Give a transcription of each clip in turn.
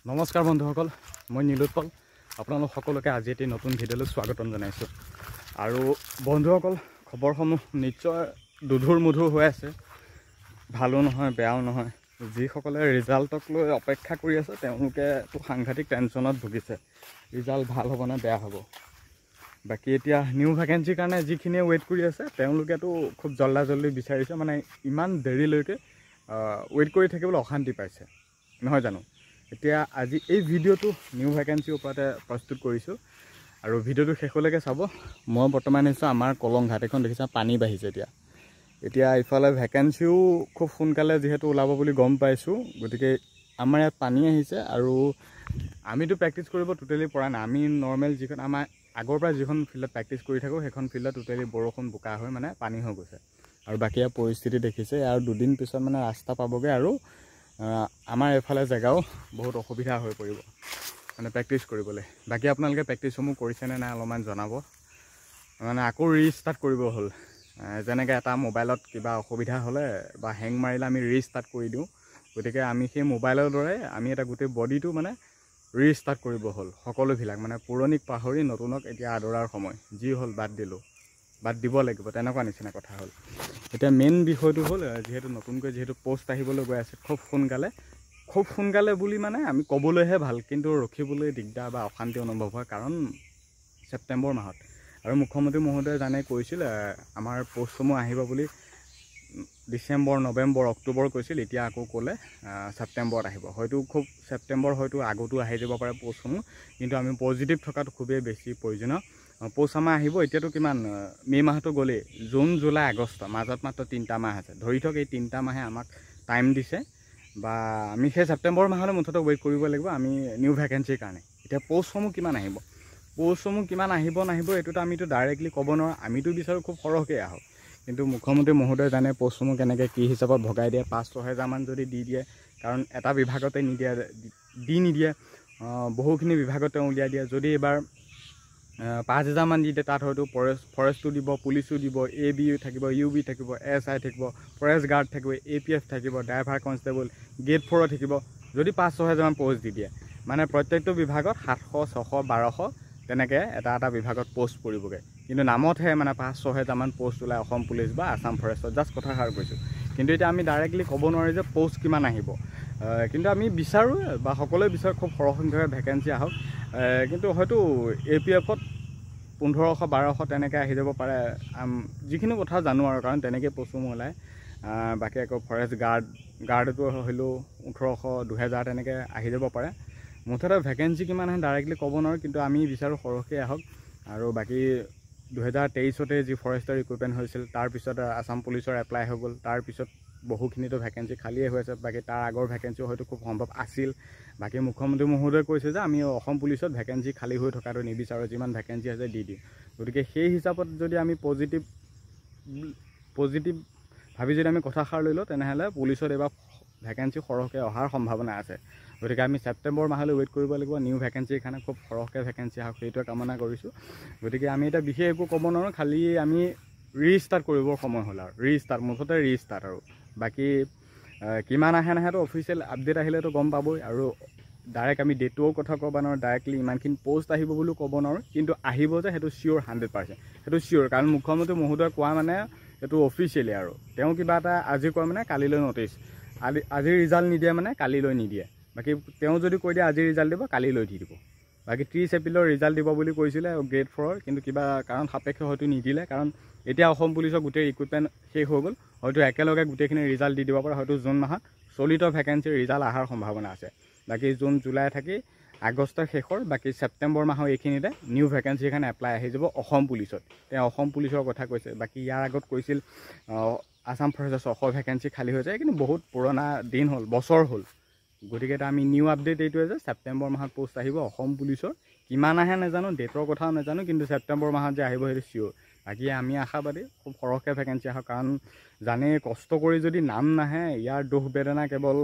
নমস্কাৰ বন্ধুসকল, মই নীলোৎপল আপোনালোক সকলোকে আজি এটি নতুন ভিডিঅ'লৈ স্বাগতম জনাইছোঁ। আৰু বন্ধুসকল, খবৰসমূহ নিশ্চয় দুধুৰ মুধুৰ হৈ আছে, ভালো নহয় বেয়াও নহয়। যিসকলে ৰিজাল্টক লৈ অপেক্ষা কৰি আছে তেওঁলোকেতো সাংঘাতিক টেনশ্যনত ভুগিছে, ৰিজাল্ট ভাল হ'ব নে বেয়া হ'ব। বাকী এতিয়া নিউ ভেকেঞ্চিৰ কাৰণে যিখিনিয়ে ৱেইট কৰি আছে তেওঁলোকেতো খুব জল্দি বিচাৰিছে, মানে ইমান দেৰিলৈকে ৱেইট কৰি থাকিবলৈ অশান্তি পাইছে, নহয় জানো। এতিয়া আজি এই ভিডিঅ'টো নিউ ভেকেঞ্চিৰ ওপৰতে প্ৰস্তুত কৰিছোঁ আৰু ভিডিঅ'টো শেষলৈকে চাব। মই বৰ্তমান আহিছোঁ আমাৰ কলংঘাট, এখন দেখিছা পানী বাঢ়িছে এতিয়া ইফালে ভেকেঞ্চিও খুব সোনকালে যিহেতু ওলাব বুলি গম পাইছোঁ, গতিকে আমাৰ ইয়াত পানী আহিছে আৰু আমিতো প্ৰেক্টিছ কৰিব টোটেলি পৰা নাই। আমি নৰ্মেল যিখন আমাৰ আগৰ পৰা যিখন ফিল্ডত প্ৰেক্টিছ কৰি থাকোঁ সেইখন ফিল্ডত টোটেলি বৰষুণ বোকা হৈ মানে পানী হৈ গৈছে। আৰু বাকী ইয়াৰ পৰিস্থিতি দেখিছে, আৰু দুদিন পিছত মানে ৰাস্তা পাবগৈ আৰু আমাৰ এইফালে জেগাও বহুত অসুবিধা হৈ পৰিব মানে প্ৰেক্টিছ কৰিবলৈ। বাকী আপোনালোকে প্ৰেক্টিছসমূহ কৰিছেনে নাই অলপমান জনাব। মানে আকৌ ৰিষ্টাৰ্ট কৰিব হ'ল, যেনেকৈ এটা মোবাইলত কিবা অসুবিধা হ'লে বা হেং মাৰিলে আমি ৰিষ্টাৰ্ট কৰি দিওঁ, গতিকে আমি সেই মোবাইলৰ দৰে আমি এটা গোটেই বডিটো মানে ৰিষ্টাৰ্ট কৰিব হ'ল। সকলোবিলাক মানে পুৰণিক পাহৰি নতুনক এতিয়া আদৰাৰ সময়, যি হ'ল বাদ দিলোঁ, বাদ দিব লাগিব, তেনেকুৱা নিচিনা কথা হ'ল। এতিয়া মেইন বিষয়টো হ'ল যিহেতু নতুনকৈ পোষ্ট আহিবলৈ গৈ আছে খুব সোনকালে বুলি মানে আমি ক'বলৈহে ভাল, কিন্তু ৰখিবলৈ দিগদাৰ বা অশান্তি অনুভৱ হয়, কাৰণ ছেপ্টেম্বৰ মাহত। আৰু মুখ্যমন্ত্ৰী মহোদয়ে জানে কৈছিল আমাৰ পোষ্টসমূহ আহিব বুলি ডিচেম্বৰ, নৱেম্বৰ, অক্টোবৰ কৈছিল, এতিয়া আকৌ ক'লে ছেপ্টেম্বৰত আহিব। হয়তো খুব ছেপ্টেম্বৰ হয়তো আগতো আহি যাব পাৰে পোষ্টসমূহ, কিন্তু আমি পজিটিভ থকাটো খুবেই বেছি প্ৰয়োজনীয়। পোষ্ট আমাৰ আহিব, এতিয়াতো কিমান মে' মাহটো গ'লেই, জুন, জুলাই, আগষ্ট, মাজত মাত্ৰ 3টা মাহ আছে। ধৰি থওক এই 3টা মাহে আমাক টাইম দিছে, বা আমি সেই ছেপ্টেম্বৰ মাহলৈ মুঠতে ৱেইট কৰিব লাগিব আমি নিউ ভেকেঞ্চিৰ কাৰণে। এতিয়া পোষ্টসমূহ কিমান আহিব নাহিব এইটোতো আমিতো ডাইৰেক্টলি ক'ব নোৱাৰোঁ। আমিতো বিচাৰোঁ খুব সৰহকৈ আহক, কিন্তু মুখ্যমন্ত্ৰী মহোদয়ে জানে পোষ্টসমূহ কেনেকৈ কি হিচাপত ভগাই দিয়ে। 5-6 হাজাৰমান যদি দি দিয়ে, কাৰণ এটা বিভাগতে নিদিয়ে বহুখিনি বিভাগত তেওঁ উলিয়াই দিয়ে। যদি এইবাৰ 5,000মান দি দিয়ে, তাত হয়তো ফৰেষ্টো দিব, পুলিচো দিব, AB থাকিব, UB থাকিব, SI থাকিব, ফৰেষ্ট গাৰ্ড থাকিব, APF থাকিব, ড্ৰাইভাৰ কনষ্টেবল, গেট 4 থাকিব। যদি 5-6 হাজাৰমান পোষ্ট দি দিয়ে, মানে প্ৰত্যেকটো বিভাগত 700, 600, 1200 তেনেকৈ এটা বিভাগত পোষ্ট পৰিবগৈ। কিন্তু নামতহে মানে 5-6 হাজাৰমান পোষ্ট ওলাই অসম পুলিচ বা আছাম ফৰেষ্টত, জাষ্ট কথাষাৰ কৈছোঁ। কিন্তু এতিয়া আমি ডাইৰেক্টলি ক'ব নোৱাৰি যে পোষ্ট কিমান আহিব, কিন্তু আমি বিচাৰোঁ বা সকলোৱে বিচাৰোঁ খুব সৰহ সংখ্যক ভেকেঞ্চি আহক। কিন্তু হয়তো APFত 1500-1200 তেনেকৈ আহি যাব পাৰে, যিখিনি কথা জানো আৰু, কাৰণ তেনেকৈ পোষ্টসমূহ ওলায়। বাকী আকৌ ফৰেষ্ট গাৰ্ডটো হ'লেও 1800-2000 তেনেকৈ আহি যাব পাৰে। মুঠতে ভেকেঞ্চি কিমান আহে ডাইৰেক্টলি ক'ব নোৱাৰোঁ, কিন্তু আমি বিচাৰোঁ সৰহকৈ আহক। আৰু বাকী 2023তে যি ফৰেষ্টৰ ৰিক্ৰুটমেণ্ট হৈছিল, তাৰপিছত আছাম পুলিচৰ এপ্লাই হৈ গ'ল, তাৰপিছত বহুখিনিতো ভেকেঞ্চি খালীয়ে হৈ আছে। বাকী তাৰ আগৰ ভেকেঞ্চিও হয়তো খুব সম্ভৱ আছিল। বাকী মুখ্যমন্ত্ৰী মহোদয়ে কৈছে যে আমি অসম পুলিচত ভেকেঞ্চি খালী হৈ থকাটো নিবিচাৰোঁ, যিমান ভেকেঞ্চি আছে দি দিওঁ। গতিকে সেই হিচাপত যদি আমি পজিটিভ ভাবি যদি আমি কথাষাৰ লৈ লওঁ, তেনেহ'লে পুলিচত এইবাৰ ভেকেঞ্চি সৰহকৈ অহাৰ সম্ভাৱনা আছে। গতিকে আমি ছেপ্টেম্বৰ মাহলৈ ৱেইট কৰিব লাগিব নিউ ভেকেঞ্চিৰ কাৰণে, খুব সৰহকৈ ভেকেঞ্চি আহক সেইটোৱে কামনা কৰিছোঁ। গতিকে আমি এতিয়া বিশেষ একো ক'ব নোৱাৰোঁ, খালি আমি ৰিষ্টাৰ্ট কৰিবৰ সময় হ'ল আৰু মুঠতে ৰিষ্টাৰ্ট। আৰু বাকী কিমান নাহেতো অফিচিয়েল আপডেট আহিলেতো গম পাবই। আৰু ডাইৰেক্ট আমি ডেটটোও কথা ক'ব নোৱাৰোঁ, ডাইৰেক্টলি ইমানখিনি পোষ্ট আহিব বুলিও ক'ব নোৱাৰোঁ, কিন্তু আহিব যে সেইটো চিয়'ৰ 100%, সেইটো চিয়'ৰ। কাৰণ মুখ্যমন্ত্ৰী মহোদয়ে কোৱা মানে সেইটো অফিচিয়েলি, আৰু তেওঁ কিবা এটা আজি কয় মানে কালিলৈ নটিচ, আজি ৰিজাল্ট নিদিয়ে মানে কালিলৈ নিদিয়ে। বাকী তেওঁ যদি কৈ দিয়ে আজি ৰিজাল্ট দিব, কালিলৈ দি দিব। বাকী 30 এপ্ৰিলৰ ৰিজাল্ট দিব বুলি কৈছিলে গ্ৰেড 4, কিন্তু কিবা কাৰণ সাপেক্ষে হয়তো নিদিলে, কাৰণ এতিয়া অসম পুলিচৰ গোটেই ৰিক্ৰুটমেণ্ট শেষ হৈ গ'ল। হয়তো একেলগে গোটেইখিনি ৰিজাল্ট দি দিব পাৰে, হয়তো জুন মাহত চলিত ভেকেঞ্চিৰ ৰিজাল্ট অহাৰ সম্ভাৱনা আছে। বাকী জুন, জুলাই থাকি আগষ্টৰ শেষৰ, বাকী ছেপ্টেম্বৰ মাহৰ এইখিনিতে নিউ ভেকেঞ্চিৰ কাৰণে এপ্লাই আহি যাব অসম পুলিচত। তেওঁ অসম পুলিচৰ কথা কৈছে। বাকী ইয়াৰ আগত কৈছিল আছাম ফৰেষ্টৰ 600 ভেকেঞ্চি খালী হৈ যায়, কিন্তু বহুত পুৰণা দিন হ'ল, বছৰ হ'ল। গতিকে এতিয়া আমি নিউ আপডেট এইটোৱে যে ছেপ্টেম্বৰ মাহত পোষ্ট আহিব অসম পুলিচৰ। কিমান আহে নাজানো, ডেটৰ কথাও নাজানো, কিন্তু ছেপ্টেম্বৰ মাহত যে আহিব সেইটো চিয়'ৰ। বাকী আমি আশাবাদী খুব সৰহকৈ ভেকেঞ্চি আহক, কাৰণ জানে কষ্ট কৰি যদি নাম নাহে, ইয়াৰ দুখ বেদনা কেৱল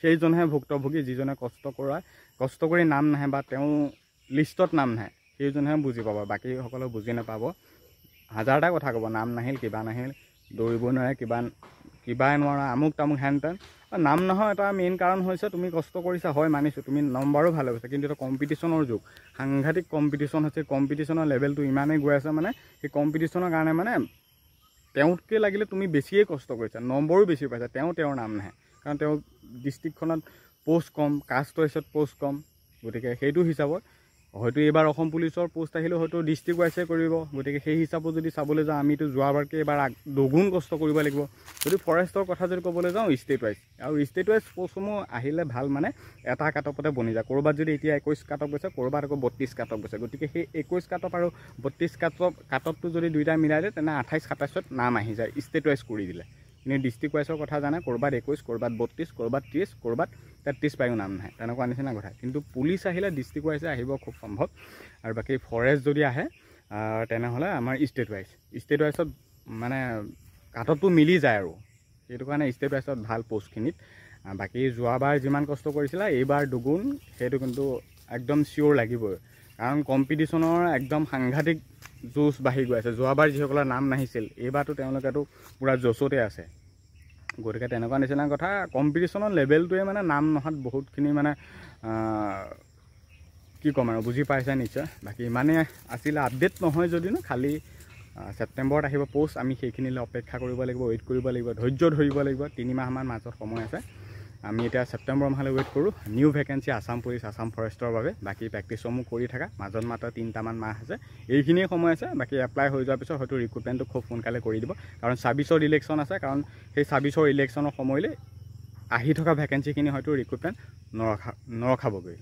সেইজনহে ভুক্তভোগী যিজনে কষ্ট কৰি নাম নাহে বা তেওঁ লিষ্টত নাম নাহে, সেইজনহে বুজি পাব, বাকীসকলে বুজি নাপাব। হাজাৰটা কথা ক'ব, নাম নাহিল, কিবা নাহিল, দৌৰিব নোৱাৰে, কিবাই নোৱাৰা, আমুক তামুক হেন তেন, নাম নহয় এটা মেইন কাৰণ হৈছে তুমি কষ্ট কৰিছা হয় মানিছোঁ, তুমি নম্বৰো ভাল হৈছে, কিন্তু এটা কম্পিটিশ্যনৰ যুগ, সাংঘাতিক কম্পিটিশ্যন হৈছে। কম্পিটিশ্যনৰ লেভেলটো ইমানেই গৈ আছে মানে সেই কম্পিটিশ্যনৰ কাৰণে মানে তেওঁতকৈ লাগিলে তুমি বেছিয়ে কষ্ট কৰিছা, নম্বৰো বেছি পাইছা, তেওঁৰ নাম নাহে, কাৰণ তেওঁ ডিষ্ট্ৰিক্টখনত পোষ্ট কম, কাষ্ট ৱাইজত পোষ্ট কম, গতিকে সেইটো হিচাপত হয়তো এইবাৰ অসম পুলিচৰ পোষ্ট আহিলেও হয়তো ডিষ্ট্ৰিক্ট ৱাইজে কৰিব। গতিকে সেই হিচাপত যদি চাবলৈ যাওঁ আমিতো যোৱাবাৰকৈ এইবাৰ দুগুণ কষ্ট কৰিব লাগিব। যদি ফৰেষ্টৰ কথা যদি ক'বলৈ যাওঁ ষ্টেট ৱাইজ, আৰু ষ্টেট ৱাইজ পোষ্টসমূহ আহিলে ভাল মানে এটা কাটপতে বনি যায়। ক'ৰবাত যদি এতিয়া 21 কাটপ গৈছে, ক'ৰবাত আকৌ 32 কাটপ গৈছে, গতিকে সেই 21 কাটপ আৰু 32 কাটপটো যদি দুইটা মিলাই দিয়ে তেনে 28-27ত নাম আহি যায় ষ্টেট ৱাইজ কৰি দিলে। কিন্তু ডিষ্ট্ৰিক্ট ৱাইজৰ কথা জানে, ক'ৰবাত 21, ক'ৰবাত 32, ক'ৰবাত 30, ক'ৰবাত 33 পায়ো নাম নাহে, তেনেকুৱা নিচিনা কথা। কিন্তু পুলিচ আহিলে ডিষ্ট্ৰিক্ট ৱাইজে আহিব খুব সম্ভৱ, আৰু বাকী ফৰেষ্ট যদি আহে তেনেহ'লে আমাৰ ষ্টেট ৱাইজত মানে কাটপটো মিলি যায়, আৰু সেইটো কাৰণে ষ্টেট ৱাইজত ভাল পোষ্টখিনিত। বাকী যোৱাবাৰ যিমান কষ্ট কৰিছিলা এইবাৰ দুগুণ, সেইটো কিন্তু একদম চিয়'ৰ লাগিবই, কাৰণ কম্পিটিশ্যনৰ একদম সাংঘাতিক জোচ বাঢ়ি গৈ আছে। যোৱাবাৰ যিসকলৰ নাম নাহিছিল এইবাৰতো তেওঁলোকেতো পূৰা জোচতে আছে। গতিকে তেনেকুৱা নিচিনা কথা, কম্পিটিশ্যনৰ লেভেলটোৱে মানে নাম নহাত বহুতখিনি মানে কি ক'ম আৰু বুজি পাইছে নিশ্চয়। বাকী ইমানেই আছিলে, আপডেট নহয় যদিও খালি ছেপ্টেম্বৰত আহিব পোষ্ট, আমি সেইখিনিলৈ অপেক্ষা কৰিব লাগিব, ৱেইট কৰিব লাগিব, ধৈৰ্য ধৰিব লাগিব। 3 মাহমান মাজত সময় আছে, আমি এতিয়া ছেপ্টেম্বৰ মাহলৈ ৱেইট কৰোঁ। New vacancy Assam police, Assam ফৰেষ্টৰ বাবে। বাকী প্ৰেক্টিছসমূহ কৰি থাকা, মাজত মাত্ৰ 3টামান মাহ আছে, এইখিনিয়ে সময় আছে। বাকী এপ্লাই হৈ যোৱাৰ পিছত হয়তো ৰিক্ৰুটমেণ্টটো খুব সোনকালে কৰি দিব, কাৰণ 26ৰ ইলেকশ্যন আছে। কাৰণ সেই 26ৰ ইলেকশ্যনৰ সময়লৈ আহি থকা ভেকেঞ্চিখিনি হয়তো ৰিক্ৰুটমেণ্ট নৰখাবগৈ।